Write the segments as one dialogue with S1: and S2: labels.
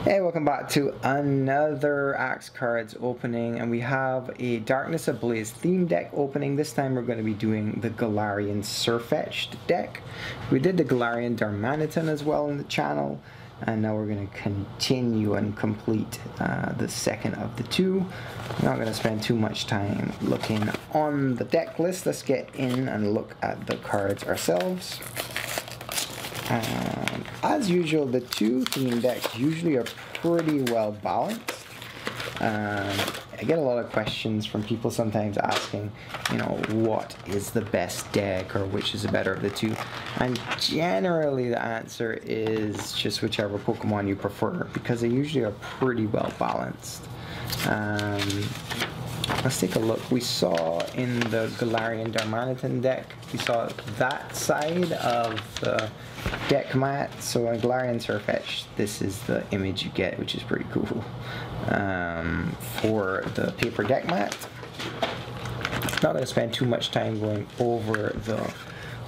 S1: Hey, welcome back to another Axe Cards opening, and we have a Darkness Ablaze theme deck opening. This time we're going to be doing the Galarian Sirfetch'd deck. We did the Galarian Darmanitan as well in the channel, and now we're going to continue and complete the second of the two. I'm not going to spend too much time looking on the deck list. Let's get in and look at the cards ourselves. As usual, the two theme decks usually are pretty well balanced. I get a lot of questions from people sometimes asking, what is the best deck or which is the better of the two? And generally the answer is just whichever Pokemon you prefer, because they usually are pretty well balanced. Let's take a look. We saw in the Galarian Darmanitan deck, we saw that side of the deck mat. So on Galarian Sirfetch'd, this is the image you get, which is pretty cool. For the paper deck mat, not going to spend too much time going over the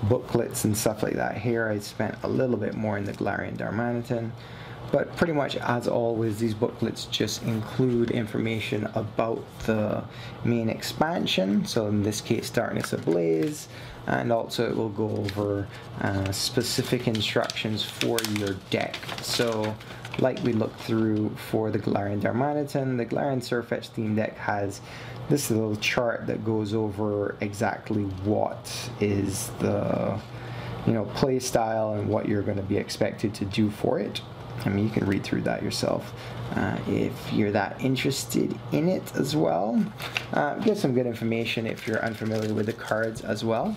S1: booklets and stuff like that here. I spent a little bit more in the Galarian Darmanitan. But pretty much, as always, these booklets just include information about the main expansion. So in this case, Darkness Ablaze, and also it will go over specific instructions for your deck. So like we looked through for the Galarian Darmanitan, the Galarian Sirfetch'd theme deck has this little chart that goes over exactly what is the play style and what you're going to be expected to do for it. I mean, you can read through that yourself if you're that interested in it as well. Give some good information if you're unfamiliar with the cards as well.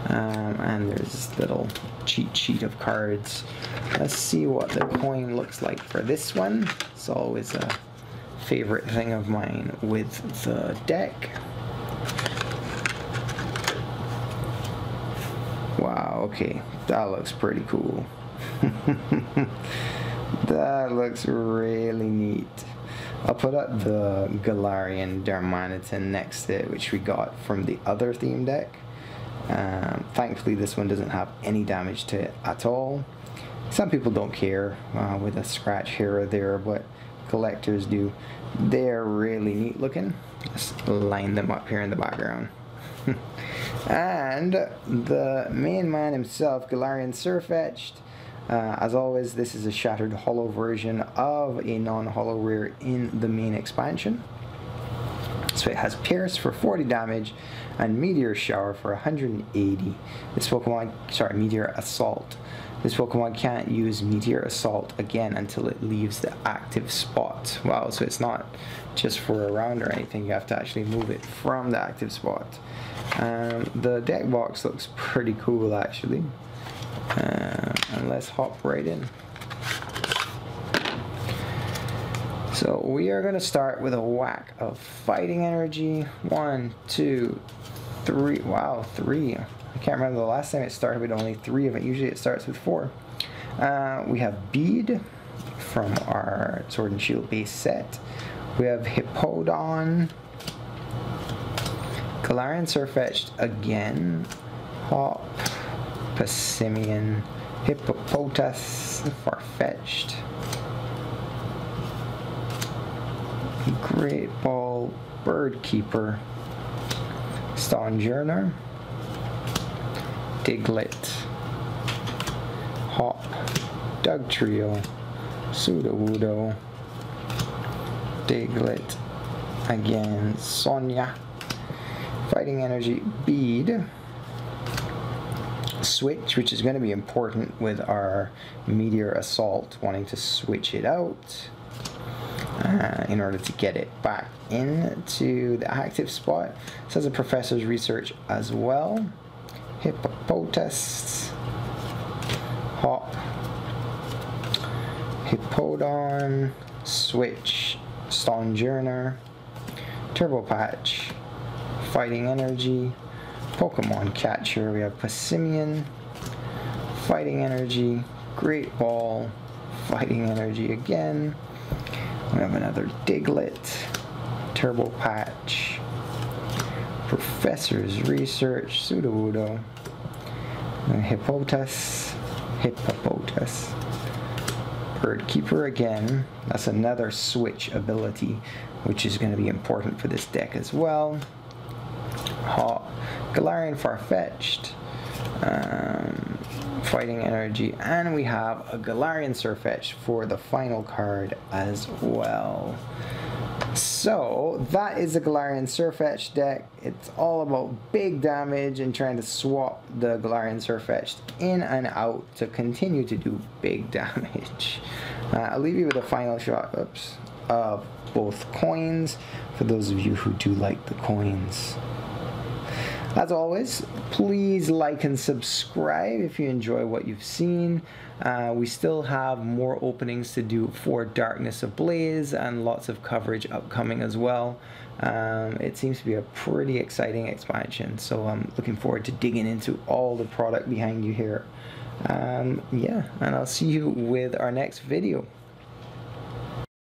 S1: And there's this little cheat sheet of cards. Let's see what the coin looks like for this one. It's always a favorite thing of mine with the deck. Wow, okay, that looks pretty cool. That looks really neat. I'll put up the Galarian Darmanitan next to it, which we got from the other theme deck. Thankfully this one doesn't have any damage to it at all. Some people don't care with a scratch here or there, but collectors do. They're really neat looking. Just line them up here in the background. And the main man himself, Galarian Sirfetch'd. As always, this is a Shattered Hollow version of a non-hollow rare in the main expansion. So it has Pierce for 40 damage and Meteor Shower for 180. This Pokemon, sorry, Meteor Assault. This Pokemon can't use Meteor Assault again until it leaves the active spot. Wow, so it's not just for a round or anything, you have to actually move it from the active spot. The deck box looks pretty cool actually. And let's hop right in. So we are going to start with a whack of Fighting Energy. 1, 2, 3. Wow, 3. I can't remember the last time it started with only 3 of it. Usually it starts with 4. We have Bead from our Sword and Shield base set. We have Hippowdon. Galarian Sirfetch'd again. Hop. Passimian, Hippopotas, Farfetch'd, Great Ball, Birdkeeper, Stonjourner, Diglett, Hop, Dugtrio, Sudowoodo, Diglett, again, Sonia, Fighting Energy, Bead, Switch, which is going to be important with our Meteor Assault, wanting to switch it out in order to get it back into the active spot. This has a Professor's Research as well. Hippopotas, Hop, Hippowdon, Switch, Stonjourner, Turbo Patch, Fighting Energy, Pokemon Catcher. We have Passimian, Fighting Energy, Great Ball, Fighting Energy again. We have another Diglett, Turbo Patch, Professor's Research, Sudowoodo, Hippopotas, Bird Keeper again. That's another switch ability, which is going to be important for this deck as well. Hot. Galarian Farfetch'd. Fighting Energy. And we have a Galarian Sirfetch'd for the final card as well. So that is the Galarian Sirfetch'd deck. It's all about big damage and trying to swap the Galarian Sirfetch'd in and out to continue to do big damage. I'll leave you with a final shot of both coins for those of you who do like the coins. As always, please like and subscribe if you enjoy what you've seen. We still have more openings to do for Darkness Ablaze and lots of coverage upcoming as well. It seems to be a pretty exciting expansion, so I'm looking forward to digging into all the product behind you here. Yeah, and I'll see you with our next video.